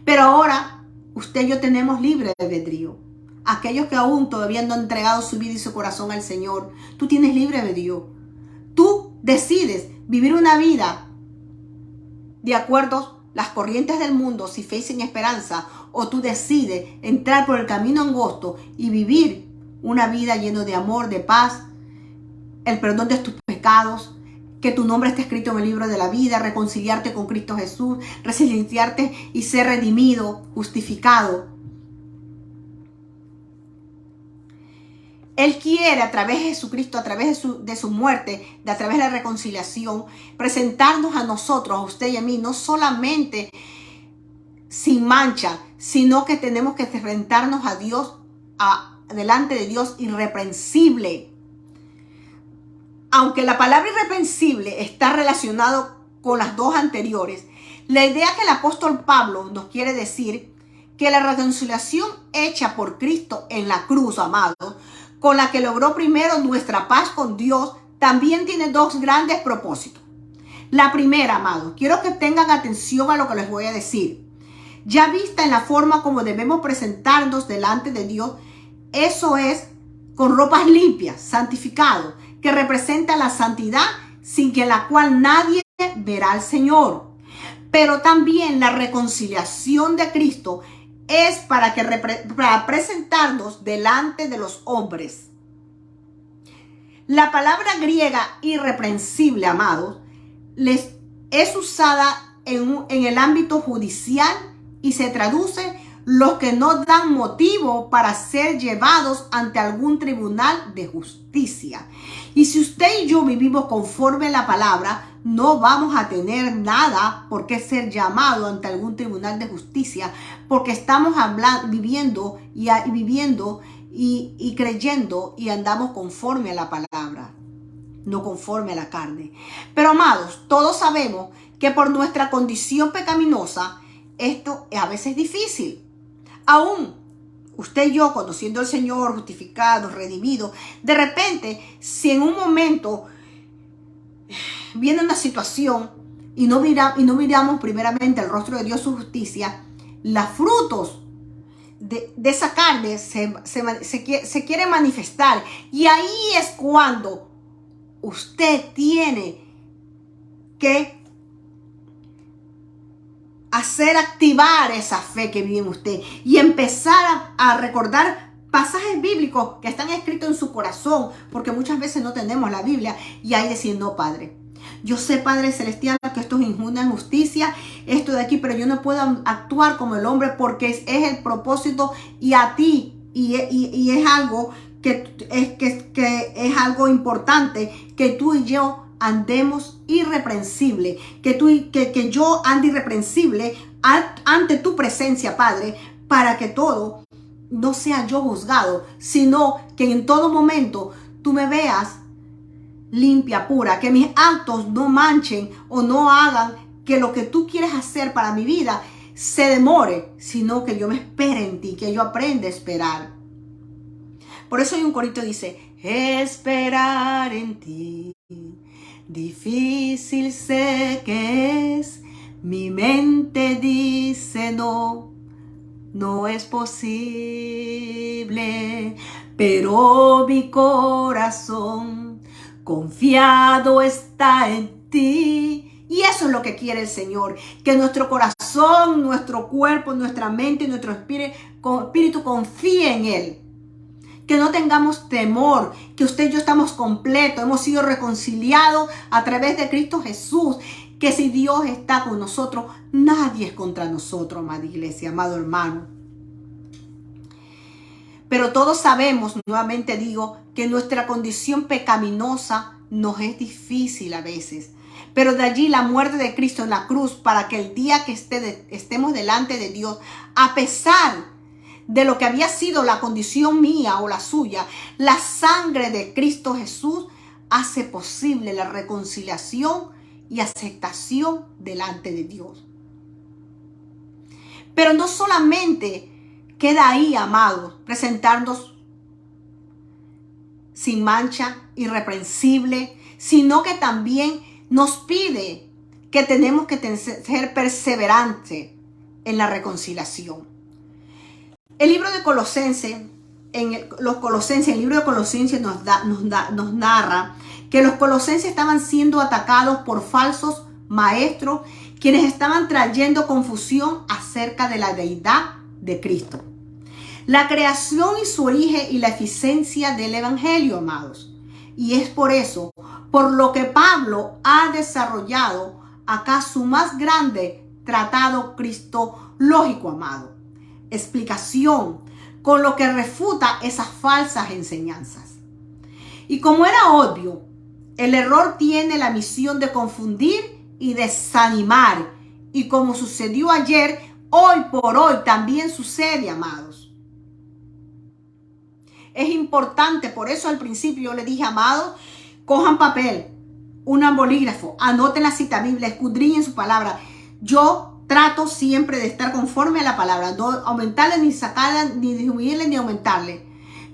Pero ahora usted y yo tenemos libre albedrío. Aquellos que aún todavía no han entregado su vida y su corazón al Señor, tú tienes libre albedrío. Tú decides vivir una vida de acuerdo las corrientes del mundo sin fe y sin esperanza, o tú decides entrar por el camino angosto y vivir una vida llena de amor, de paz, el perdón de tus pecados, que tu nombre esté escrito en el libro de la vida, reconciliarte con Cristo Jesús, reconciliarte y ser redimido, justificado. Él quiere, a través de Jesucristo, a través de su muerte, a través de la reconciliación, presentarnos a nosotros, a usted y a mí, no solamente sin mancha, sino que tenemos que enfrentarnos a Dios, delante de Dios irreprensible. Aunque la palabra irreprensible está relacionado con las dos anteriores, la idea que el apóstol Pablo nos quiere decir que la reconciliación hecha por Cristo en la cruz, amados, con la que logró primero nuestra paz con Dios, también tiene dos grandes propósitos. La primera, amados, quiero que tengan atención a lo que les voy a decir. Ya vista en la forma como debemos presentarnos delante de Dios, eso es con ropas limpias, santificados, que representa la santidad sin que la cual nadie verá al Señor. Pero también la reconciliación de Cristo es para presentarnos delante de los hombres. La palabra griega irreprensible, amados, es usada en el ámbito judicial y se traduce los que no dan motivo para ser llevados ante algún tribunal de justicia. Y si usted y yo vivimos conforme a la palabra, no vamos a tener nada por qué ser llamado ante algún tribunal de justicia, porque estamos viviendo y creyendo y andamos conforme a la palabra, no conforme a la carne. Pero amados, todos sabemos que por nuestra condición pecaminosa, esto a veces es difícil. Aún usted y yo, conociendo al Señor, justificados, redimidos, de repente, si en un momento viene una situación y no miramos primeramente el rostro de Dios, su justicia, los frutos de esa carne se quiere manifestar. Y ahí es cuando usted tiene que hacer activar esa fe que vive en usted y empezar a recordar pasajes bíblicos que están escritos en su corazón, porque muchas veces no tenemos la Biblia, y ahí decir: no, Padre, yo sé, Padre Celestial, que esto es una injusticia, esto de aquí, pero yo no puedo actuar como el hombre porque es el propósito y a ti, y es algo que es algo importante, que tú y yo andemos irreprensible, que yo ande irreprensible ante tu presencia, Padre, para que todo no sea yo juzgado, sino que en todo momento tú me veas limpia, pura, que mis actos no manchen o no hagan que lo que tú quieres hacer para mi vida se demore, sino que yo me espere en ti, que yo aprenda a esperar. Por eso hay un corito que dice: esperar en ti, difícil sé que es, mi mente dice no es posible, pero mi corazón confiado está en ti. Y eso es lo que quiere el Señor, que nuestro corazón, nuestro cuerpo, nuestra mente y nuestro espíritu confíe en Él. Que no tengamos temor, que usted y yo estamos completos, hemos sido reconciliados a través de Cristo Jesús, que si Dios está con nosotros, nadie es contra nosotros, amada iglesia, amado hermano. Pero todos sabemos, nuevamente digo, que nuestra condición pecaminosa nos es difícil a veces. Pero de allí la muerte de Cristo en la cruz, para que el día que estemos delante de Dios, a pesar de lo que había sido la condición mía o la suya, la sangre de Cristo Jesús hace posible la reconciliación y aceptación delante de Dios. Pero no solamente queda ahí, amados, presentarnos sin mancha, irreprensible, sino que también nos pide que tenemos que ser perseverantes en la reconciliación. El libro de Colosenses, el libro de Colosenses nos narra que los colosenses estaban siendo atacados por falsos maestros quienes estaban trayendo confusión acerca de la deidad de Cristo. La creación y su origen y la eficiencia del evangelio, amados. Y es por eso, por lo que Pablo ha desarrollado acá su más grande tratado cristológico, amado. Explicación con lo que refuta esas falsas enseñanzas. Y como era obvio, el error tiene la misión de confundir y desanimar. Y como sucedió ayer, hoy por hoy también sucede, amados. Es importante, por eso al principio yo le dije, amados, cojan papel, un bolígrafo, anoten la cita bíblica, escudriñen su palabra. Yo trato siempre de estar conforme a la palabra, no aumentarle ni sacarle, ni disminuirle ni aumentarle.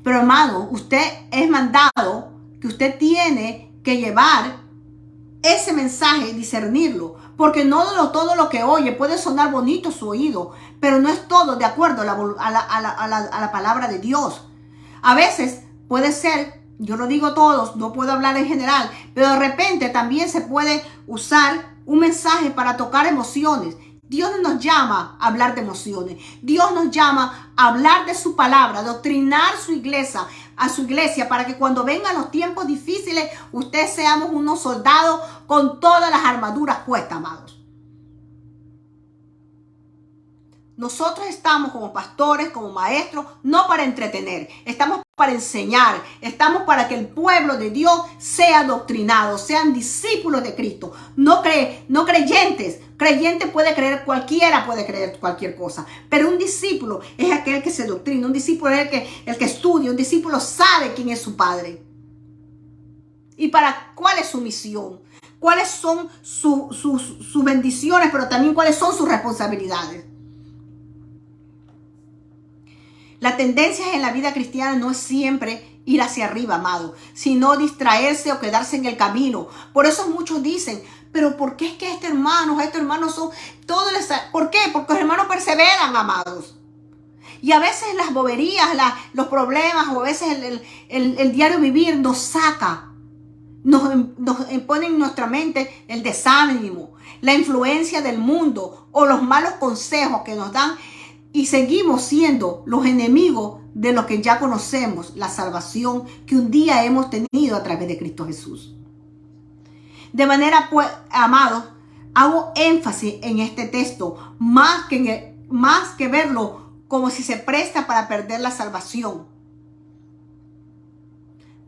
Pero hermano, usted es mandado que usted tiene que llevar ese mensaje y discernirlo, porque no todo lo que oye puede sonar bonito a su oído, pero no es todo de acuerdo a la palabra de Dios. A veces puede ser, yo no digo todos, no puedo hablar en general, pero de repente también se puede usar un mensaje para tocar emociones. Dios no nos llama a hablar de emociones. Dios nos llama a hablar de su palabra, doctrinar a su iglesia, para que cuando vengan los tiempos difíciles, ustedes seamos unos soldados con todas las armaduras puestas, amados. Nosotros estamos como pastores, como maestros, no para entretener, estamos para enseñar, estamos para que el pueblo de Dios sea adoctrinado, sean discípulos de Cristo, no creyentes. Creyente puede creer, cualquiera puede creer cualquier cosa, pero un discípulo es aquel que se doctrina, un discípulo es el que estudia, un discípulo sabe quién es su padre y cuál es su misión, cuáles son sus bendiciones, pero también cuáles son sus responsabilidades. La tendencia en la vida cristiana no es siempre ir hacia arriba, amado, sino distraerse o quedarse en el camino. Por eso muchos dicen, pero ¿por qué es que estos hermanos son todos? ¿Por qué? Porque los hermanos perseveran, amados. Y a veces las boberías, los problemas, o a veces el diario vivir nos saca, nos pone en nuestra mente el desánimo, la influencia del mundo o los malos consejos que nos dan. Y seguimos siendo los enemigos de lo que ya conocemos, la salvación que un día hemos tenido a través de Cristo Jesús. De manera, pues, amados, hago énfasis en este texto, más que verlo como si se presta para perder la salvación.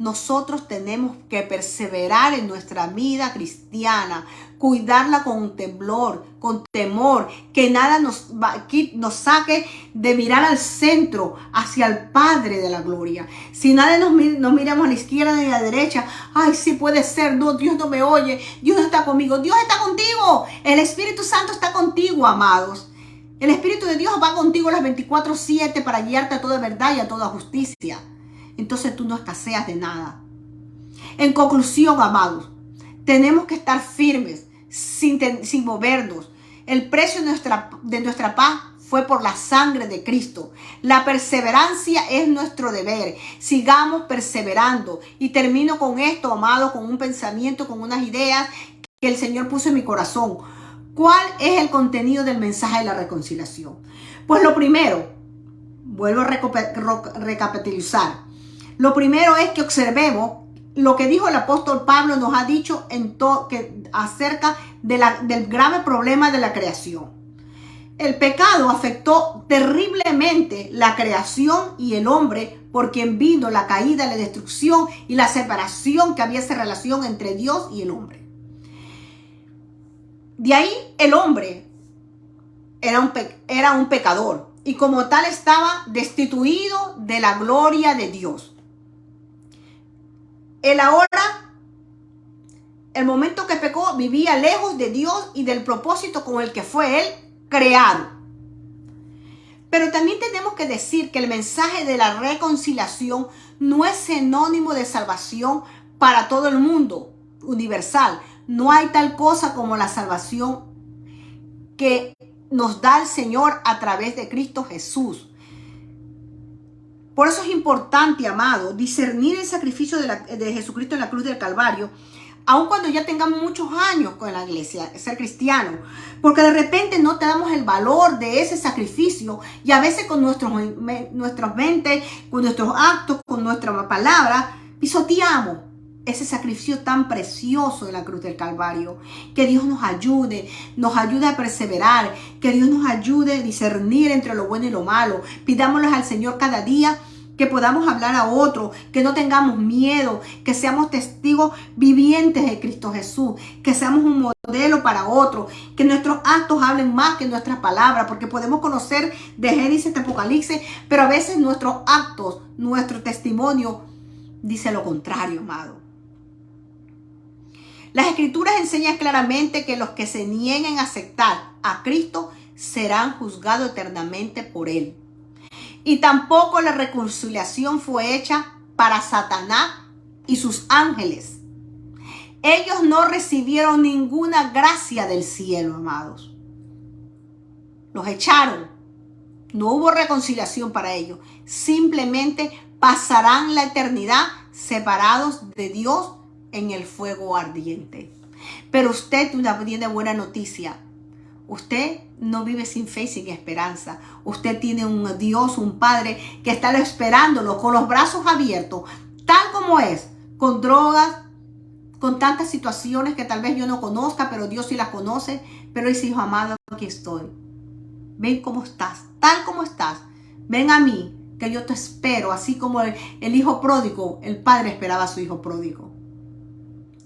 Nosotros tenemos que perseverar en nuestra vida cristiana, cuidarla con temblor, con temor, que nada nos saque de mirar al centro, hacia el Padre de la gloria. Si nadie nos miramos a la izquierda ni a la derecha, ay, sí puede ser, no, Dios no me oye, Dios no está conmigo. Dios está contigo, el Espíritu Santo está contigo, amados. El Espíritu de Dios va contigo las 24/7 para guiarte a toda verdad y a toda justicia. Entonces tú no escaseas de nada. En conclusión, amados, tenemos que estar firmes, sin movernos. El precio de nuestra paz fue por la sangre de Cristo. La perseverancia es nuestro deber. Sigamos perseverando. Y termino con esto, amados, con un pensamiento, con unas ideas que el Señor puso en mi corazón. ¿Cuál es el contenido del mensaje de la reconciliación? Pues lo primero, vuelvo a recapitulizar. Lo primero es que observemos lo que dijo el apóstol Pablo, nos ha dicho acerca del grave problema de la creación. El pecado afectó terriblemente la creación y el hombre, por quien vino la caída, la destrucción y la separación que había esa relación entre Dios y el hombre. De ahí el hombre era un pecador y como tal estaba destituido de la gloria de Dios. Él ahora, el momento que pecó, vivía lejos de Dios y del propósito con el que fue él creado. Pero también tenemos que decir que el mensaje de la reconciliación no es sinónimo de salvación para todo el mundo, universal. No hay tal cosa como la salvación que nos da el Señor a través de Cristo Jesús. Por eso es importante, amado, discernir el sacrificio de Jesucristo en la cruz del Calvario aun cuando ya tengamos muchos años con la iglesia, ser cristiano, porque de repente no te damos el valor de ese sacrificio y a veces con nuestras mentes, con nuestros actos, con nuestra palabra, pisoteamos ese sacrificio tan precioso de la cruz del Calvario. Que Dios nos ayude a perseverar, que Dios nos ayude a discernir entre lo bueno y lo malo. Pidámosles al Señor cada día que podamos hablar a otro, que no tengamos miedo, que seamos testigos vivientes de Cristo Jesús, que seamos un modelo para otro, que nuestros actos hablen más que nuestras palabras, porque podemos conocer de Génesis, de Apocalipsis, pero a veces nuestros actos, nuestro testimonio dice lo contrario, amado. Las Escrituras enseñan claramente que los que se nieguen a aceptar a Cristo serán juzgados eternamente por Él. Y tampoco la reconciliación fue hecha para Satanás y sus ángeles. Ellos no recibieron ninguna gracia del cielo, amados. Los echaron. No hubo reconciliación para ellos. Simplemente pasarán la eternidad separados de Dios en el fuego ardiente. Pero usted tiene buena noticia. Usted no vive sin fe y sin esperanza. Usted tiene un Dios, un Padre que está esperándolo con los brazos abiertos, tal como es, con drogas, con tantas situaciones que tal vez yo no conozca, pero Dios sí las conoce. Pero dice, hijo amado, aquí estoy. Ven cómo estás, tal como estás. Ven a mí, que yo te espero, así como el hijo pródigo, el padre esperaba a su hijo pródigo.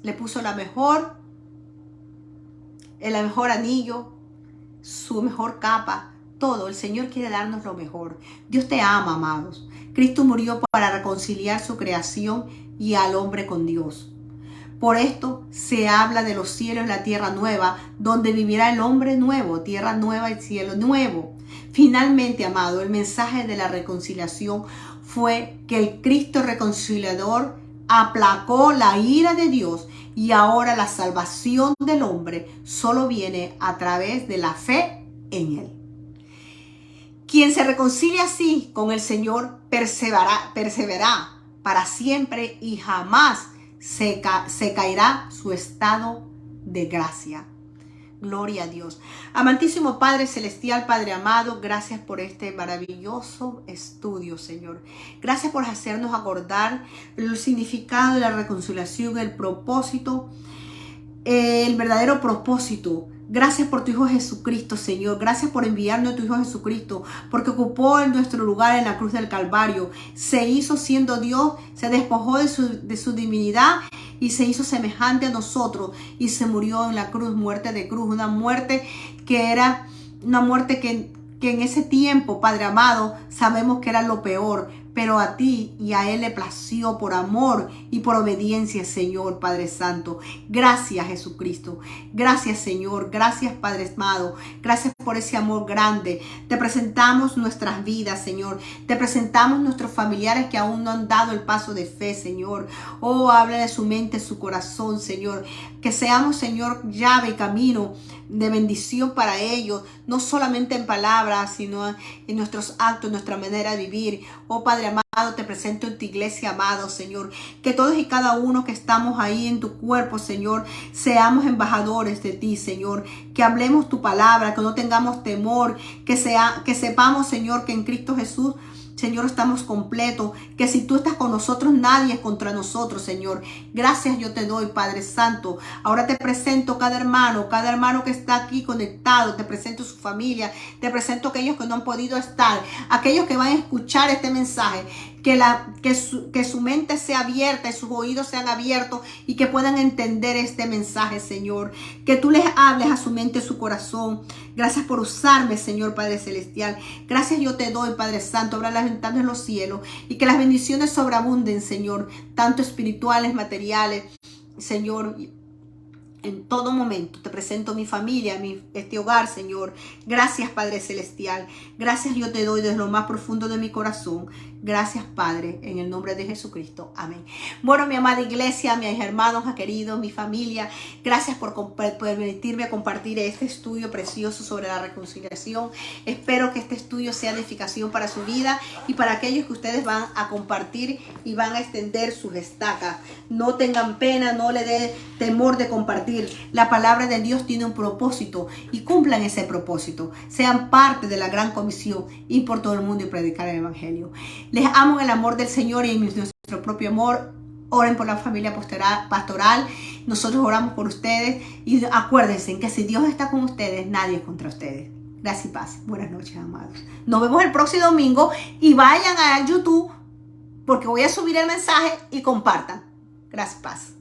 Le puso el mejor anillo, su mejor capa, todo. El Señor quiere darnos lo mejor. Dios te ama, amados. Cristo murió para reconciliar su creación y al hombre con Dios. Por esto se habla de los cielos y la tierra nueva, donde vivirá el hombre nuevo, tierra nueva y cielo nuevo. Finalmente, amado, el mensaje de la reconciliación fue que el Cristo reconciliador aplacó la ira de Dios y ahora la salvación del hombre solo viene a través de la fe en Él. Quien se reconcilia así con el Señor perseverará para siempre y jamás se caerá su estado de gracia. Gloria a Dios. Amantísimo Padre Celestial, Padre amado, gracias por este maravilloso estudio, Señor. Gracias por hacernos acordar el significado de la reconciliación, el propósito, el verdadero propósito. Gracias por tu Hijo Jesucristo, Señor. Gracias por enviarnos a tu Hijo Jesucristo, porque ocupó en nuestro lugar en la cruz del Calvario. Se hizo siendo Dios, se despojó de su divinidad y se hizo semejante a nosotros y se murió en la cruz, muerte de cruz, una muerte que era una muerte que en ese tiempo, Padre amado, sabemos que era lo peor, pero a ti y a Él le plació por amor y por obediencia, Señor Padre Santo. Gracias, Jesucristo. Gracias, Señor. Gracias, Padre amado. Gracias por ese amor grande. Te presentamos nuestras vidas, Señor. Te presentamos nuestros familiares que aún no han dado el paso de fe, Señor. Oh, habla de su mente, su corazón, Señor. Que seamos, Señor, llave y camino de bendición para ellos, no solamente en palabras, sino en nuestros actos, nuestra manera de vivir. Oh Padre amado, te presento en tu iglesia, amado Señor, que todos y cada uno que estamos ahí en tu cuerpo, Señor, seamos embajadores de ti, Señor, que hablemos tu palabra, que no tengamos temor, que sepamos, Señor, que en Cristo Jesús, Señor, estamos completos, que si tú estás con nosotros, nadie es contra nosotros, Señor. Gracias yo te doy, Padre Santo. Ahora te presento cada hermano que está aquí conectado, te presento su familia, te presento aquellos que no han podido estar, aquellos que van a escuchar este mensaje, que su mente sea abierta y sus oídos sean abiertos y que puedan entender este mensaje, Señor. Que tú les hables a su mente, a su corazón. Gracias por usarme, Señor Padre Celestial. Gracias yo te doy, Padre Santo. Abra las ventanas de los cielos y que las bendiciones sobreabunden, Señor, tanto espirituales, materiales, Señor, En todo momento te presento mi familia, este hogar, Señor. Gracias, Padre Celestial. Gracias yo te doy desde lo más profundo de mi corazón. Gracias, Padre, en el nombre de Jesucristo. Amén. Bueno, mi amada iglesia, mis hermanos queridos, mi familia, gracias por permitirme compartir este estudio precioso sobre la reconciliación. Espero que este estudio sea de edificación para su vida y para aquellos que ustedes van a compartir y van a extender sus estacas. No tengan pena, no le dé temor de compartir. La palabra de Dios tiene un propósito y cumplan ese propósito. Sean parte de la gran comisión, ir por todo el mundo y predicar el evangelio. Les amo en el amor del Señor y en nuestro propio amor. Oren por la familia pastoral. Nosotros oramos por ustedes y acuérdense que si Dios está con ustedes, nadie es contra ustedes. Gracias y paz. Buenas noches, amados. Nos vemos el próximo domingo y vayan a YouTube porque voy a subir el mensaje y compartan. Gracias y paz.